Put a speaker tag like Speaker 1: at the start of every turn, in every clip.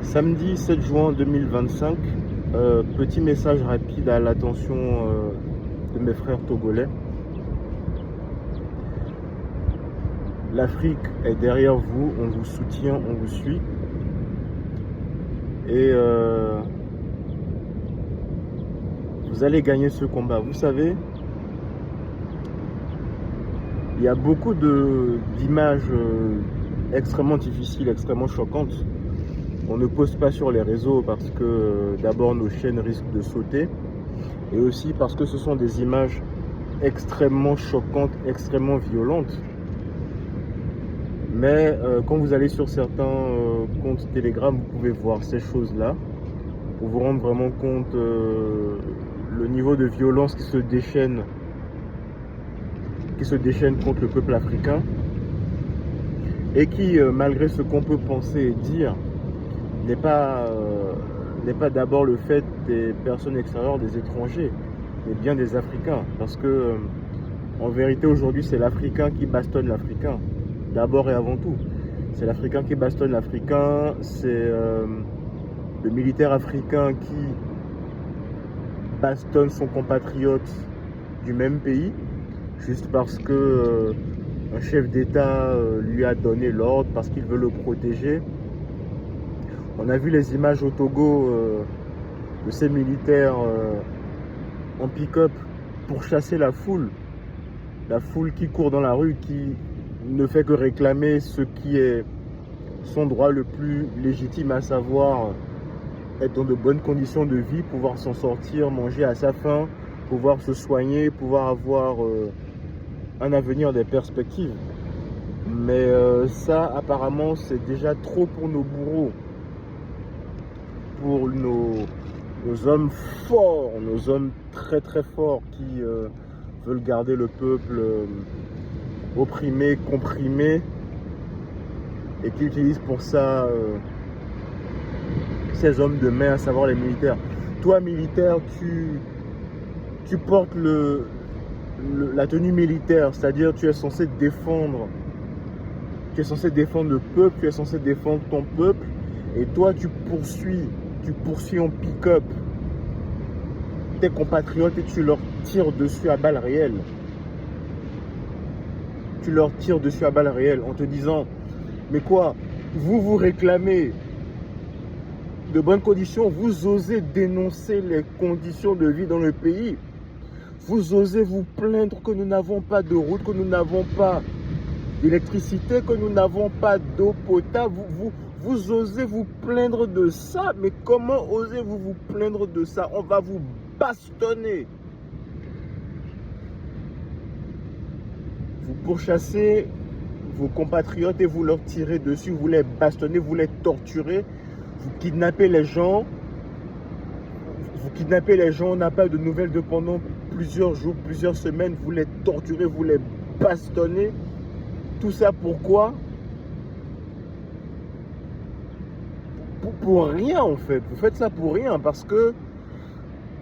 Speaker 1: Samedi 7 juin 2025, petit message rapide à l'attention de mes frères togolais. L'Afrique est derrière vous, on vous soutient, on vous suit. Et vous allez gagner ce combat. Vous savez, il y a beaucoup d'images extrêmement difficiles, extrêmement choquantes. On ne poste pas sur les réseaux parce que d'abord nos chaînes risquent de sauter et aussi parce que ce sont des images extrêmement choquantes, extrêmement violentes. Mais quand vous allez sur certains comptes Telegram, vous pouvez voir ces choses-là pour vous rendre vraiment compte le niveau de violence qui se déchaîne contre le peuple africain et qui, malgré ce qu'on peut penser et dire, n'est pas d'abord le fait des personnes extérieures, des étrangers, mais bien des Africains. Parce que, en vérité, aujourd'hui, c'est l'Africain qui bastonne l'Africain. D'abord et avant tout. C'est l'Africain qui bastonne l'Africain. C'est le militaire africain qui bastonne son compatriote du même pays, juste parce que un chef d'État lui a donné l'ordre, parce qu'il veut le protéger. On a vu les images au Togo de ces militaires en pick-up pour chasser la foule qui court dans la rue, qui ne fait que réclamer ce qui est son droit le plus légitime, à savoir être dans de bonnes conditions de vie, pouvoir s'en sortir, manger à sa faim, pouvoir se soigner, pouvoir avoir un avenir, des perspectives. Mais ça, apparemment, c'est déjà trop pour nos bourreaux. Pour nos hommes forts, nos hommes très très forts qui veulent garder le peuple opprimé, comprimé, et qui utilisent pour ça ces hommes de main, à savoir les militaires. Toi, militaire, tu portes la tenue militaire, c'est-à-dire tu es censé défendre le peuple, tu es censé défendre ton peuple, et toi tu poursuis en pick-up tes compatriotes et tu leur tires dessus à balles réelles. Tu leur tires dessus à balles réelles en te disant, mais quoi, vous réclamez de bonnes conditions, vous osez dénoncer les conditions de vie dans le pays, vous osez vous plaindre que nous n'avons pas de route, que nous n'avons pas d'électricité, que nous n'avons pas d'eau potable, vous osez vous plaindre de ça, mais comment osez-vous vous plaindre de ça? On va vous bastonner. Vous pourchassez vos compatriotes et vous leur tirez dessus, vous les bastonnez, vous les torturez, vous kidnappez les gens. On n'a pas de nouvelles de pendant plusieurs jours, plusieurs semaines, vous les torturez, vous les bastonnez. Tout ça pourquoi? Pour rien en fait. Vous faites ça pour rien parce que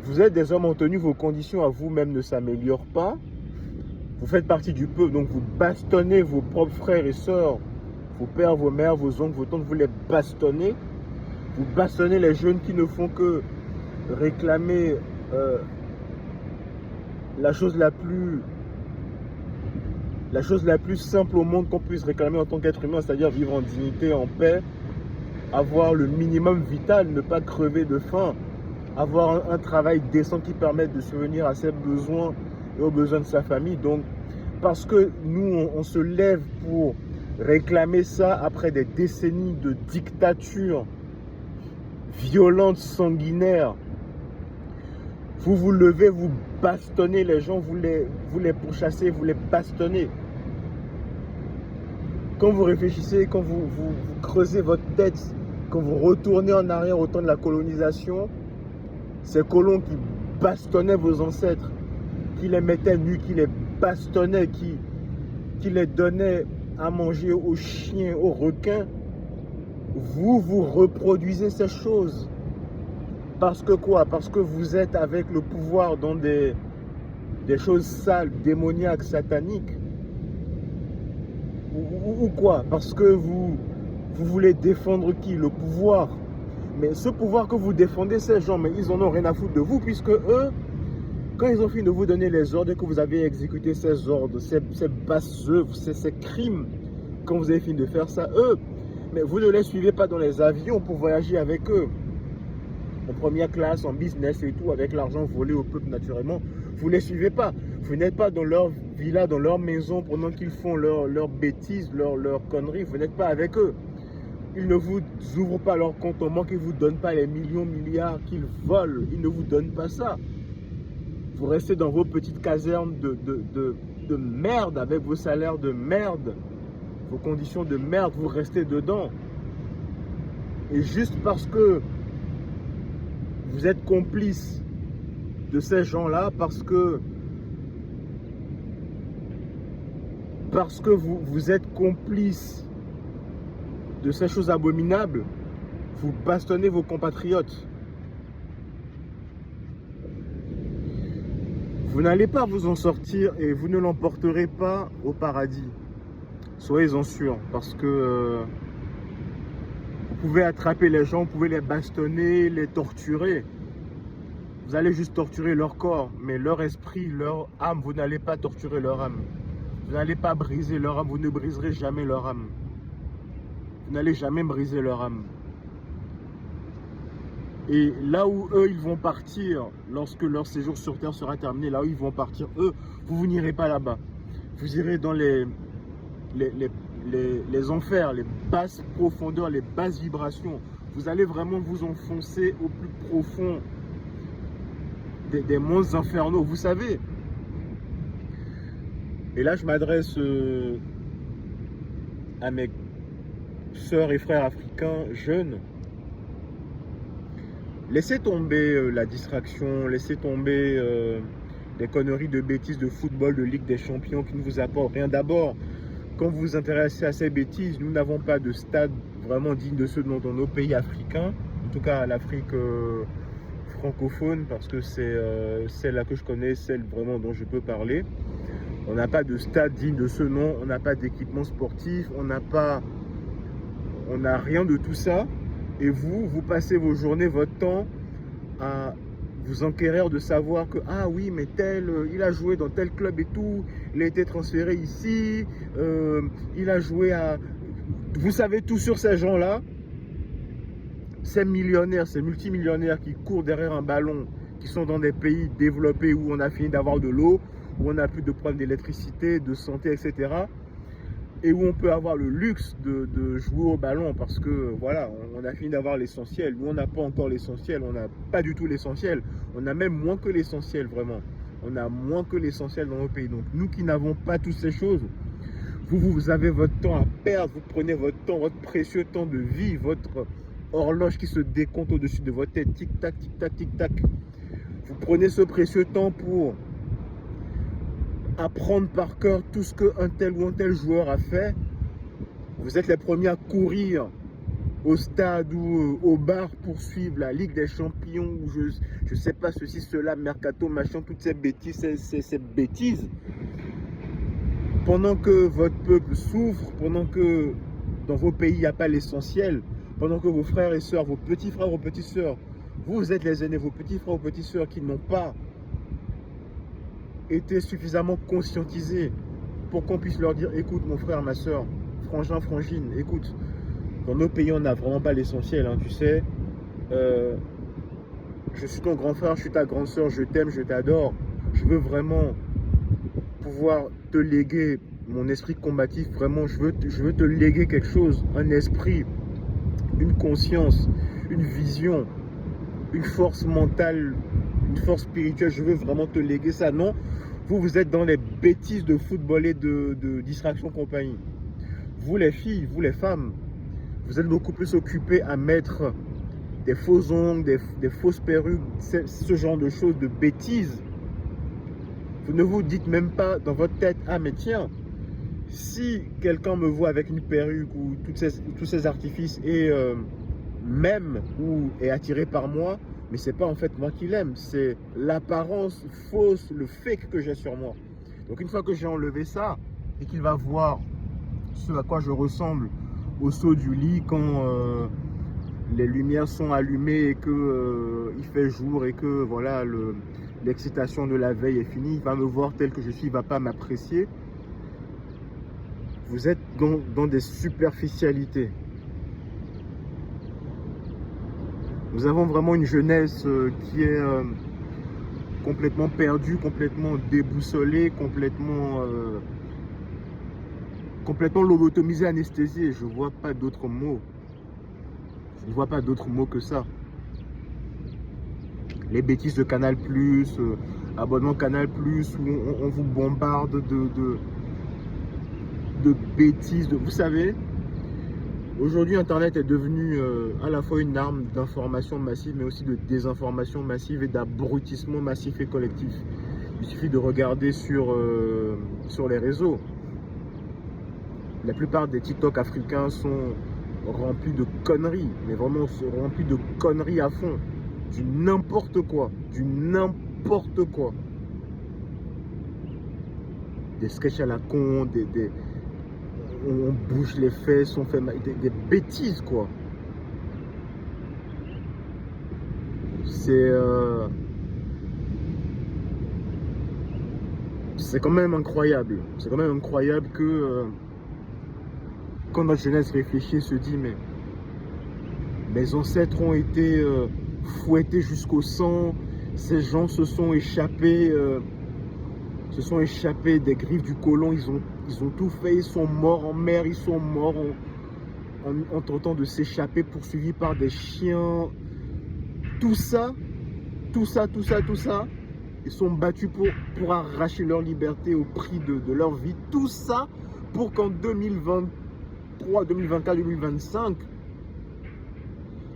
Speaker 1: vous êtes des hommes en tenue, vos conditions à vous-même ne s'améliorent pas. Vous faites partie du peuple, donc vous bastonnez vos propres frères et sœurs, vos pères, vos mères, vos oncles, vos tantes, vous les bastonnez. Vous bastonnez les jeunes qui ne font que réclamer la chose la plus simple au monde qu'on puisse réclamer en tant qu'être humain, c'est-à-dire vivre en dignité, en paix, avoir le minimum vital, ne pas crever de faim, avoir un travail décent qui permette de subvenir à ses besoins et aux besoins de sa famille. Donc, parce que nous, on se lève pour réclamer ça après des décennies de dictature violente, sanguinaire, vous vous levez, vous bastonnez les gens, vous les pourchassez, vous les bastonnez. Quand vous réfléchissez, quand vous creusez votre tête, quand vous retournez en arrière au temps de la colonisation, ces colons qui bastonnaient vos ancêtres, qui les mettaient nus, qui les bastonnaient, qui les donnaient à manger aux chiens, aux requins, vous reproduisez ces choses. Parce que quoi? Parce que vous êtes avec le pouvoir dans des choses sales, démoniaques, sataniques. Ou quoi? Parce que vous voulez défendre qui? Le pouvoir. Mais ce pouvoir que vous défendez, ces gens, mais ils en ont rien à foutre de vous, puisque eux, quand ils ont fini de vous donner les ordres et que vous avez exécuté ces ordres, ces basses œuvres, ces crimes, quand vous avez fini de faire ça, eux, mais vous ne les suivez pas dans les avions pour voyager avec eux, en première classe, en business et tout, avec l'argent volé au peuple naturellement. Vous ne les suivez pas. Vous n'êtes pas dans leur villa, dans leur maison, pendant qu'ils font leurs bêtises, leurs conneries. Vous n'êtes pas avec eux. Ils ne vous ouvrent pas leur compte en banque, ils ne vous donnent pas les millions, milliards qu'ils volent. Ils ne vous donnent pas ça. Vous restez dans vos petites casernes de merde, avec vos salaires de merde, vos conditions de merde, vous restez dedans. Et juste parce que vous êtes complice de ces gens-là, parce que vous êtes complice de ces choses abominables, vous bastonnez vos compatriotes. Vous n'allez pas vous en sortir et vous ne l'emporterez pas au paradis. Soyez-en sûrs, parce que vous pouvez attraper les gens, vous pouvez les bastonner, les torturer. Vous allez juste torturer leur corps, mais leur esprit, leur âme, vous n'allez pas torturer leur âme. Vous n'allez pas briser leur âme, vous ne briserez jamais leur âme. Vous n'allez jamais briser leur âme. Et là où eux, ils vont partir, lorsque leur séjour sur Terre sera terminé, là où ils vont partir, eux, vous n'irez pas là-bas. Vous irez dans les enfers, les basses profondeurs, les basses vibrations. Vous allez vraiment vous enfoncer au plus profond des mondes infernaux, vous savez. Et là, je m'adresse à mes sœurs et frères africains jeunes. Laissez tomber la distraction, laissez tomber des conneries de bêtises de football, de Ligue des Champions qui ne vous apportent rien. D'abord, quand vous vous intéressez à ces bêtises, nous n'avons pas de stade vraiment digne de ceux dans nos pays africains, en tout cas l'Afrique francophone, parce que c'est celle-là que je connais, celle vraiment dont je peux parler. On n'a pas de stade digne de ce nom, on n'a pas d'équipement sportif, on n'a rien de tout ça. Et vous passez vos journées, votre temps à vous enquérir de savoir que ah oui, mais tel, il a joué dans tel club et tout, il a été transféré ici, il a joué à... Vous savez tout sur ces gens-là, ces millionnaires, ces multimillionnaires qui courent derrière un ballon, qui sont dans des pays développés où on a fini d'avoir de l'eau, où on n'a plus de problèmes d'électricité, de santé, etc. Et où on peut avoir le luxe de jouer au ballon parce que voilà, on a fini d'avoir l'essentiel. Nous, on n'a pas encore l'essentiel, on n'a pas du tout l'essentiel. On a même moins que l'essentiel, vraiment. On a moins que l'essentiel dans nos pays. Donc, nous qui n'avons pas toutes ces choses, vous avez votre temps à perdre, vous prenez votre temps, votre précieux temps de vie, votre horloge qui se décompte au-dessus de votre tête, tic-tac, tic-tac, tic-tac. Vous prenez ce précieux temps pour apprendre par cœur tout ce qu'un tel ou un tel joueur a fait. Vous êtes les premiers à courir au stade ou au bar pour suivre la Ligue des Champions ou je sais pas ceci, cela, mercato, machin, toutes ces bêtises, ces bêtises. Pendant que votre peuple souffre, pendant que dans vos pays il n'y a pas l'essentiel, pendant que vos frères et sœurs, vos petits frères, vos petites sœurs, vous êtes les aînés, vos petits frères, vos petites sœurs qui n'ont pas été suffisamment conscientisés pour qu'on puisse leur dire écoute mon frère, ma soeur, frangin, frangine, écoute, dans nos pays on n'a vraiment pas l'essentiel, hein, tu sais, je suis ton grand frère, je suis ta grande soeur, je t'aime, je t'adore, je veux vraiment pouvoir te léguer mon esprit combatif, vraiment je veux te léguer quelque chose, un esprit, une conscience, une vision, une force mentale, une force spirituelle, je veux vraiment te léguer ça. Non, vous êtes dans les bêtises de football et de distraction compagnie. Vous les filles, vous les femmes, vous êtes beaucoup plus occupés à mettre des faux ongles, des fausses perruques, ce genre de choses, de bêtises. Vous ne vous dites même pas dans votre tête, ah mais tiens, si quelqu'un me voit avec une perruque ou tous ces artifices et m'aime ou est attiré par moi, mais c'est pas en fait moi qui l'aime, c'est l'apparence fausse, le fake que j'ai sur moi. Donc une fois que j'ai enlevé ça et qu'il va voir ce à quoi je ressemble au saut du lit quand les lumières sont allumées et que il fait jour et que voilà, l'excitation de la veille est finie, il va me voir tel que je suis, il ne va pas m'apprécier. Vous êtes dans des superficialités. Nous avons vraiment une jeunesse qui est complètement perdue, complètement déboussolée, complètement lobotomisée, anesthésiée. Je ne vois pas d'autres mots. Je ne vois pas d'autres mots que ça. Les bêtises de Canal+, abonnement Canal+, où on vous bombarde de bêtises. Vous savez, aujourd'hui, Internet est devenu à la fois une arme d'information massive, mais aussi de désinformation massive et d'abrutissement massif et collectif. Il suffit de regarder sur les réseaux. La plupart des TikTok africains sont remplis de conneries, mais vraiment remplis de conneries à fond. Du n'importe quoi, du n'importe quoi. Des sketchs à la con, on bouge les fesses, on fait des bêtises quoi. C'est quand même incroyable. C'est quand même incroyable que quand notre jeunesse réfléchit et se dit mais mes ancêtres ont été fouettés jusqu'au sang, ces gens se sont échappés des griffes du colon, ils ont tout fait, ils sont morts en mer, ils sont morts en tentant de s'échapper, poursuivis par des chiens. Tout ça, ils sont battus pour arracher leur liberté au prix de leur vie. Tout ça pour qu'en 2023, 2024, 2025,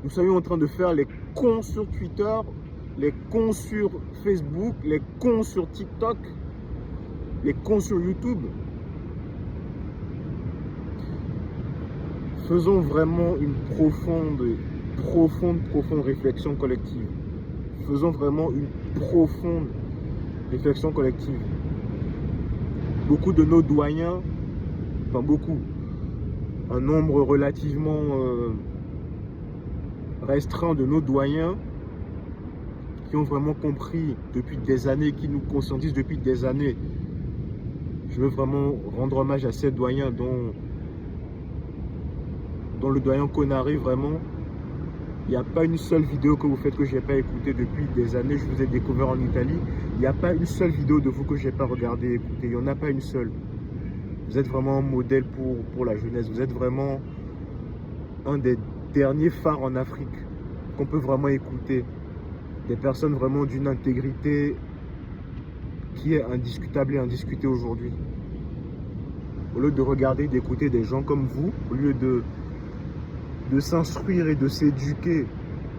Speaker 1: nous soyons en train de faire les cons sur Twitter, les cons sur Facebook, les cons sur TikTok, les cons sur YouTube. Faisons vraiment une profonde réflexion collective. Faisons vraiment une profonde réflexion collective. Beaucoup de nos doyens, enfin beaucoup, un nombre relativement restreint de nos doyens qui ont vraiment compris depuis des années, qui nous conscientisent depuis des années. Je veux vraiment rendre hommage à ces doyens dont le doyen Konaré, vraiment, il n'y a pas une seule vidéo que vous faites que je n'ai pas écoutée depuis des années. Je vous ai découvert en Italie. Il n'y a pas une seule vidéo de vous que je n'ai pas regardée et écoutée. Il n'y en a pas une seule. Vous êtes vraiment un modèle pour la jeunesse. Vous êtes vraiment un des derniers phares en Afrique qu'on peut vraiment écouter. Des personnes vraiment d'une intégrité qui est indiscutable et indiscutée aujourd'hui. Au lieu de regarder, d'écouter des gens comme vous, au lieu de s'instruire et de s'éduquer,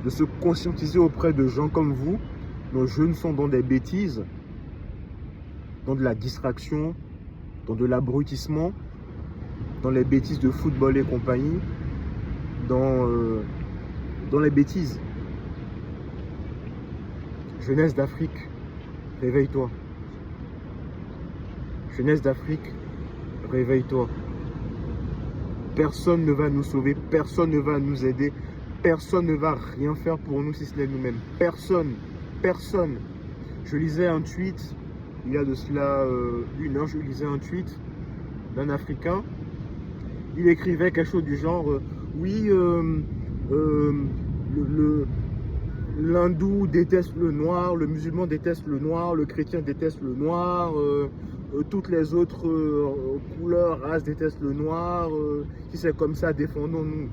Speaker 1: de se conscientiser auprès de gens comme vous, nos jeunes sont dans des bêtises, dans de la distraction, dans de l'abrutissement, dans les bêtises de football et compagnie, dans les bêtises. Jeunesse d'Afrique, réveille-toi. Jeunesse d'Afrique, réveille-toi. Personne ne va nous sauver, personne ne va nous aider, personne ne va rien faire pour nous si ce n'est nous-mêmes. Personne, personne. Je lisais un tweet, il y a de cela 1 heure, je lisais un tweet d'un Africain. Il écrivait quelque chose du genre, oui, l'hindou déteste le noir, le musulman déteste le noir, le chrétien déteste le noir, toutes les autres couleurs, races détestent le noir, si c'est comme ça, défendons-nous.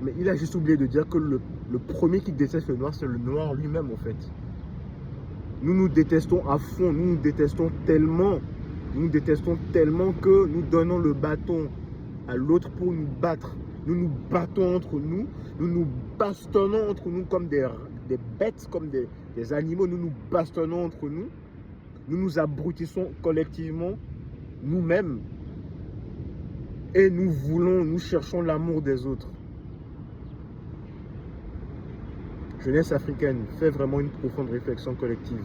Speaker 1: Mais il a juste oublié de dire que le premier qui déteste le noir, c'est le noir lui-même en fait. Nous nous détestons à fond, nous nous détestons tellement que nous donnons le bâton à l'autre pour nous battre. Nous nous battons entre nous, nous nous bastonnons entre nous comme des bêtes, comme des animaux, nous nous bastonnons entre nous. Nous nous abrutissons collectivement, nous-mêmes, et nous cherchons l'amour des autres. Jeunesse africaine, fais vraiment une profonde réflexion collective.